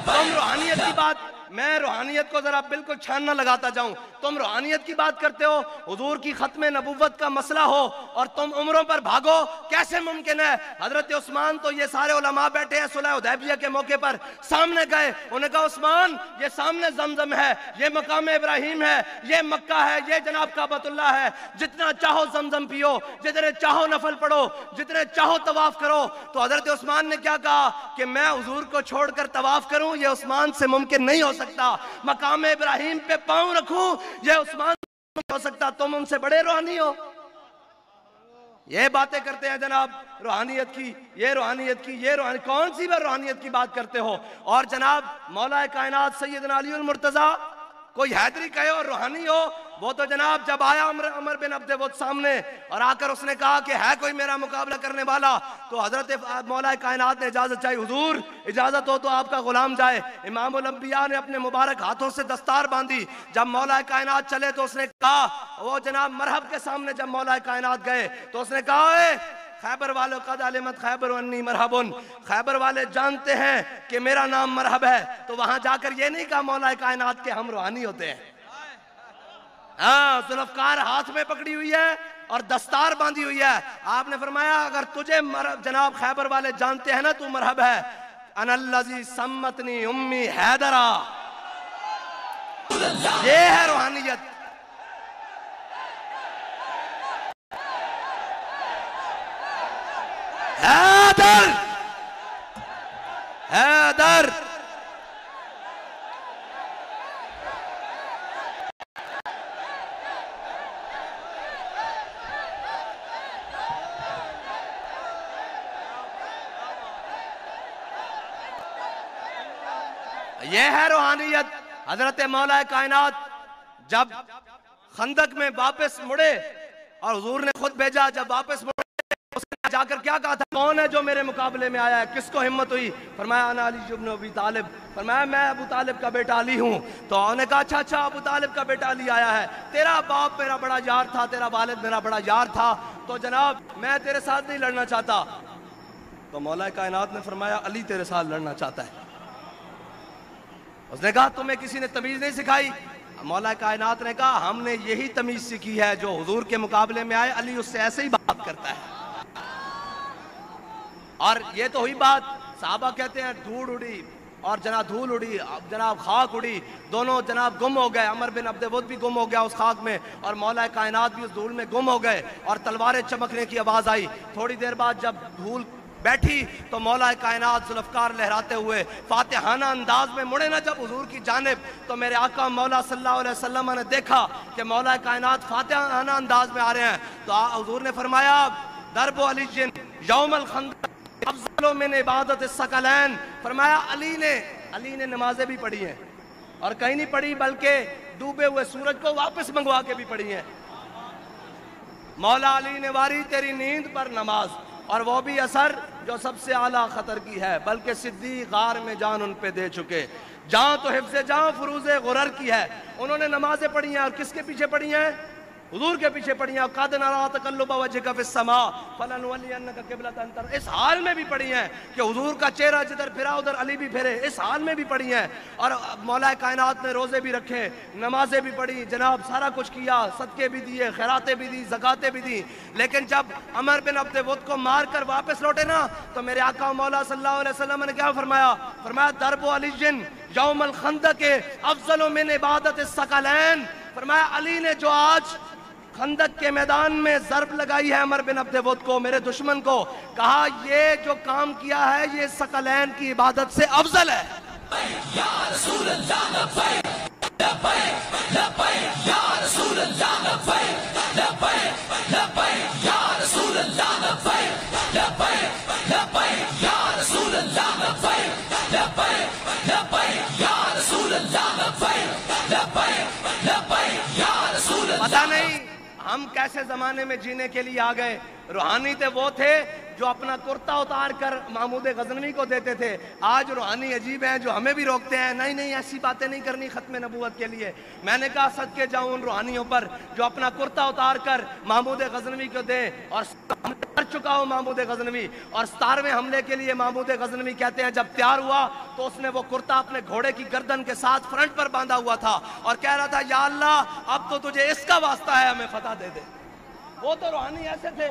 تم روحانیت کی بات، میں روحانیت کو ذرا بالکل چھاننا لگاتا جاؤں. تم روحانیت کی بات کرتے ہو، حضور کی ختم نبوت کا مسئلہ ہو اور تم عمروں پر بھاگو، کیسے ممکن ہے؟ حضرت عثمان تو یہ سارے علماء بیٹھے ہیں صلح حدیبیہ کے موقع پر سامنے گئے، انہوں نے کہا عثمان یہ سامنے زمزم ہے، یہ مقام ابراہیم ہے، یہ مکہ ہے، یہ جناب کعبۃ اللہ ہے، جتنا چاہو زمزم پیو، جتنے چاہو نفل پڑھو، جتنے چاہو طواف کرو. تو حضرت عثمان نے کیا کہا کہ میں حضور کو چھوڑ کر طواف کروں؟ یہ عثمان سے ممکن نہیں ہو سکتا. مقام ابراہیم پہ پاؤں رکھوں؟ یہ عثمان سے نہیں ہو سکتا. تم ان سے بڑے روحانی ہو. یہ باتیں کرتے ہیں جناب روحانیت کی، یہ روحانیت کی، یہ روحانیت. کون سی بار روحانیت کی بات کرتے ہو؟ اور جناب مولا کائنات سیدنا علی المرتضیٰ کوئی حیدری کہے اور روحانی ہو، وہ تو جناب جب آیا عمر بن عبد ود سامنے اور آ کر اس نے کہا کہ ہے کوئی میرا مقابلہ کرنے والا، تو حضرت مولا کائنات نے اجازت چاہی. حضور اجازت ہو تو آپ کا غلام جائے. امام الانبیاء نے اپنے مبارک ہاتھوں سے دستار باندھی. جب مولا کائنات چلے تو اس نے کہا، وہ جناب مرحب کے سامنے جب مولا کائنات گئے تو اس نے کہا اے خیبر والوں قد علمت خیبر انی مرحبن، خیبر والے جانتے ہیں کہ میرا نام مرحب ہے. تو وہاں جا کر یہ نہیں کہا مولا کائنات کے ہم روحانی ہوتے ہیں. ہاں ذوالفقار ہاتھ میں پکڑی ہوئی ہے اور دستار باندھی ہوئی ہے. آپ نے فرمایا اگر تجھے جناب خیبر والے جانتے ہیں نا تو مرحب ہے. انا الذی سمتنی امی حیدرہ، یہ ہے روحانیت. حیدر حیدر یہ ہے روحانیت. حضرت مولا کائنات جب خندق میں واپس مڑے اور حضور نے خود بھیجا، جب واپس مڑے اس نے جا کر کیا کہا تھا؟ کون ہے جو میرے مقابلے میں آیا ہے؟ کس کو ہمت ہوئی؟ فرمایا انا علی ابن ابی طالب. فرمایا میں ابو طالب کا بیٹا علی ہوں. تو انہوں نے کہا اچھا ابو طالب کا بیٹا علی آیا ہے، تیرا باپ میرا بڑا یار تھا، تیرا والد میرا بڑا یار تھا، تو جناب میں تیرے ساتھ نہیں لڑنا چاہتا. تو مولا کائنات نے فرمایا علی تیرے ساتھ لڑنا چاہتا ہے. اس نے کہا تمہیں کسی نے تمیز نہیں سکھائی؟ مولا کائنات نے کہا ہم نے یہی تمیز سیکھی ہے، جو حضور کے مقابلے میں آئے علی اس سے ایسے ہی بات کرتا ہے. اور یہ تو ہوئی بات. صحابہ کہتے ہیں دھوڑ اڑی اور جناب دھول اڑی، جناب خاک اڑی، دونوں جناب گم ہو گئے. عمر بن عبد ود بھی گم ہو گیا اس خاک میں اور مولا کائنات بھی اس دھول میں گم ہو گئے اور تلواریں چمکنے کی آواز آئی. تھوڑی دیر بعد جب دھول بیٹھی تو مولا کائنات ذوالفقار لہراتے ہوئے فاتحانہ انداز میں مڑے نہ جب حضور کی جانب، تو میرے آقا مولا صلی اللہ علیہ وسلم نے دیکھا کہ مولا کائنات فاتحانہ انداز میں آ رہے ہیں. تو حضور نے فرمایا درب علی یوم الخندق افضل من عبادت الثقلین. فرمایا علی نے نمازیں بھی پڑھی ہیں اور کہیں نہیں پڑھی بلکہ ڈوبے ہوئے سورج کو واپس منگوا کے بھی پڑھی ہیں. مولا علی نے واری تیری نیند پر نماز، اور وہ بھی اثر جو سب سے اعلیٰ خطر کی ہے، بلکہ صدیق غار میں جان ان پہ دے چکے. جہاں تو حفظ جہاں فروز غرر کی ہے. انہوں نے نمازیں پڑھی ہیں اور کس کے پیچھے پڑھی ہیں؟ حضور کے پیچھے پڑھی ہیں. قَدْ نَرَىٰ تَقَلُّبَ وَجْهِكَ فِي السَّمَاءِ فَلَنُوَلِّيَنَّكَ قِبْلَةً تَرْضَاهَا. اس حال میں بھی پڑھی ہیں کہ حضور کا چہرہ جدھر پھرا ادھر علی بھی پھرے. اس حال میں بھی پڑھی ہیں. اور مولا کائنات نے روزے بھی رکھے, نمازیں بھی پڑھی, جناب سارا کچھ کیا, صدقے بھی دیے, خیراتیں بھی دی, زکاتیں بھی دی. لیکن جب عمر بن عبد ود کو مار کر واپس لوٹے نا, تو میرے آقا مولا صلی اللہ علیہ وسلم نے کیا فرمایا؟ فرمایا ضرب علی یوم الخندق افضل من عبادت الثقلین. فرمایا علی نے جو آج خندق کے میدان میں ضرب لگائی ہے عمر بن عبد ود کو, میرے دشمن کو, کہا یہ جو کام کیا ہے یہ ثقلین کی عبادت سے افضل ہے. یا رسول اللہ لبیک لبیک لبیک یا رسول اللہ لبیک لبیک لبیک یا رسول اللہ لبیک لبیک لبیک یا رسول اللہ لبیک لبیک لبیک یا رسول اللہ لبیک لبیک لبیک یا رسول اللہ. پتہ نہیں ہم کیسے زمانے میں جینے کے لیے آ گئے. روحانی تھے وہ تھے جو اپنا کرتا اتار کر محمود غزنوی کو دیتے تھے. آج روحانی عجیب ہیں جو ہمیں بھی روکتے ہیں, نہیں نہیں ایسی باتیں نہیں کرنی ختم نبوت کے لیے. میں نے کہا صدقے جاؤں ان روحانیوں پر جو اپنا کرتا اتار کر محمود غزنوی کو دے, اور کر چکا ہوں محمود غزنوی. اور 17ویں حملے کے لیے محمود غزنوی کہتے ہیں جب تیار ہوا تو اس نے وہ کرتا اپنے گھوڑے کی گردن کے ساتھ فرنٹ پر باندھا ہوا تھا اور کہہ رہا تھا یا اللہ اب تو تجھے اس کا واسطہ ہے ہمیں فتح دے دے. وہ تو روحانی ایسے تھے,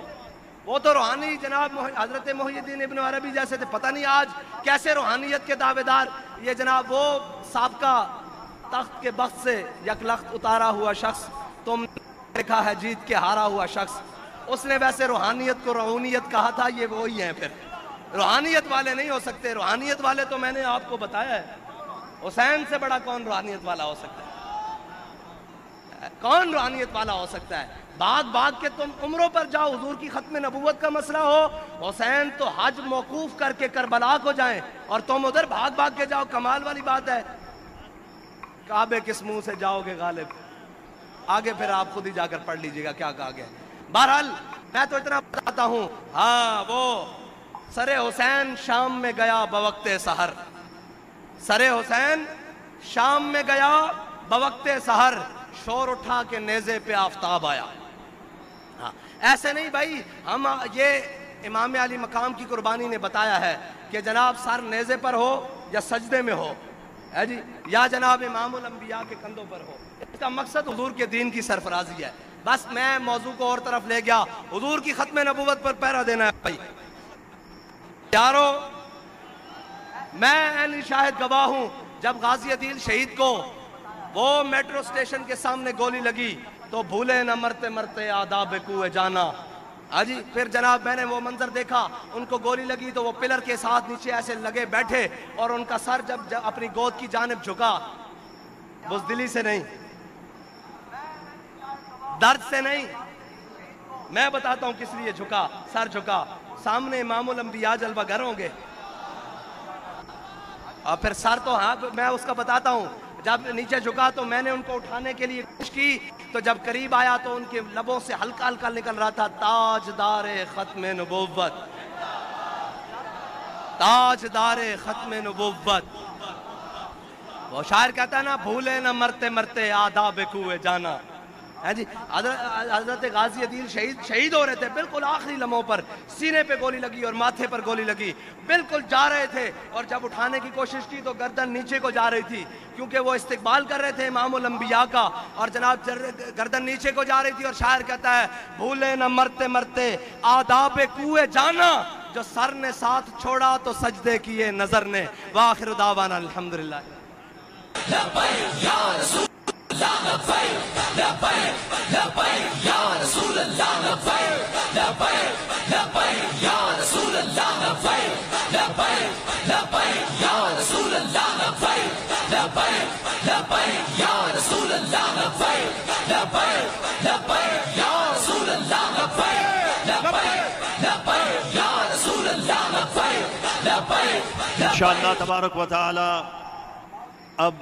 وہ تو روحانی جناب حضرت محی الدین ابن عربی جیسے تھے. پتہ نہیں آج کیسے روحانیت کے دعوے دار یہ جناب وہ سابقہ تخت کے بخت سے یک لخت اتارا ہوا شخص تم نے دیکھا ہے جیت کے ہارا ہوا شخص, اس نے ویسے روحانیت کو روحانیت کہا تھا. یہ وہی ہیں پھر روحانیت والے نہیں ہو سکتے. روحانیت والے تو میں نے آپ کو بتایا ہے, حسین سے بڑا کون روحانیت والا ہو سکتا ہے؟ کون روحانیت والا ہو سکتا ہے؟ بھاگ بھاگ کے تم عمروں پر جاؤ, حضور کی ختم نبوت کا مسئلہ ہو, حسین تو حج موقوف کر کے کربلا کو جائیں اور تم ادھر بھاگ بھاگ کے جاؤ. کمال والی بات ہے. کعبے کس منہ سے جاؤ گے غالب؟ آگے پھر آپ خود ہی جا کر پڑھ لیجئے گا کیا کہا گیا. بہرحال میں تو اتنا بتاتا ہوں, ہاں وہ سر حسین شام میں گیا بوقت سحر. سر حسین شام میں گیا بوقت سحر, شور اٹھا کے نیزے پہ آفتاب آیا. ہاں ایسے نہیں بھائی, ہم یہ امام علی مقام کی قربانی نے بتایا ہے کہ جناب سر نیزے پر ہو یا سجدے میں ہو, ہے جی, یا جناب امام الانبیاء کے کندھوں پر ہو. اس کا مقصد حضور کے دین کی سرفرازی ہے. بس میں موضوع کو اور طرف لے گیا, حضور کی ختم نبوت پر پہرا دینا ہے بھائی. یارو میں عینی شاہد گواہ ہوں, جب غازی عدیل شہید کو وہ میٹرو سٹیشن کے سامنے گولی لگی تو بھولے نہ مرتے مرتے آداب کوئے جانا. جی پھر جناب میں نے وہ منظر دیکھا, ان کو گولی لگی تو وہ پلر کے ساتھ نیچے ایسے لگے بیٹھے اور ان کا سر جب اپنی گود کی جانب جھکا, بزدلی سے نہیں, درد سے نہیں, میں بتاتا ہوں کس لیے جھکا, سر جھکا. سامنے امام الانبیاء جلوہ گر ہوں گے, اور پھر سر تو ہاں میں اس کا بتاتا ہوں. جب نیچے جھکا تو میں نے ان کو اٹھانے کے لیے کوشش کی, تو جب قریب آیا تو ان کے لبوں سے ہلکا ہلکا نکل رہا تھا تاجدار ختم نبوت, تاجدار ختم نبوت. وہ شاعر کہتا ہے نا بھولے نہ مرتے مرتے آداب کوئے جانا. جی حضرت غازی عدیل شہید ہو رہے تھے, بالکل آخری لمحوں پر سینے پہ گولی لگی اور ماتھے پر گولی لگی, بالکل جا رہے تھے, اور جب اٹھانے کی کوشش کی تو گردن نیچے کو جا رہی تھی کیونکہ وہ استقبال کر رہے تھے امام الانبیاء کا, اور جناب گردن نیچے کو جا رہی تھی. اور شاعر کہتا ہے بھولے نہ مرتے مرتے آداب کوئے جانا, جو سر نے ساتھ چھوڑا تو سجدے کیے نظر نے. وآخر دعوانا الحمدللہ. لبیک یا رسول اللہ لبیک لبیک لبیک یا رسول اللہ لبیک لبیک لبیک یا رسول اللہ لبیک لبیک لبیک یا رسول اللہ لبیک لبیک لبیک یا رسول اللہ لبیک لبیک لبیک یا رسول اللہ لبیک لبیک لبیک یا رسول اللہ لبیک لبیک. انشاءاللہ تبارک و تعالی اب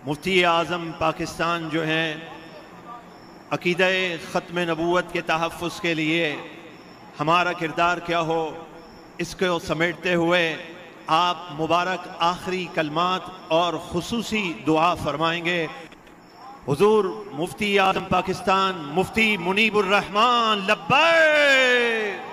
مفتی اعظم پاکستان جو ہیں عقیدہ ختم نبوت کے تحفظ کے لیے ہمارا کردار کیا ہو اس کو سمیٹتے ہوئے آپ مبارک آخری کلمات اور خصوصی دعا فرمائیں گے۔ حضور مفتی اعظم پاکستان مفتی منیب الرحمان، لبیک۔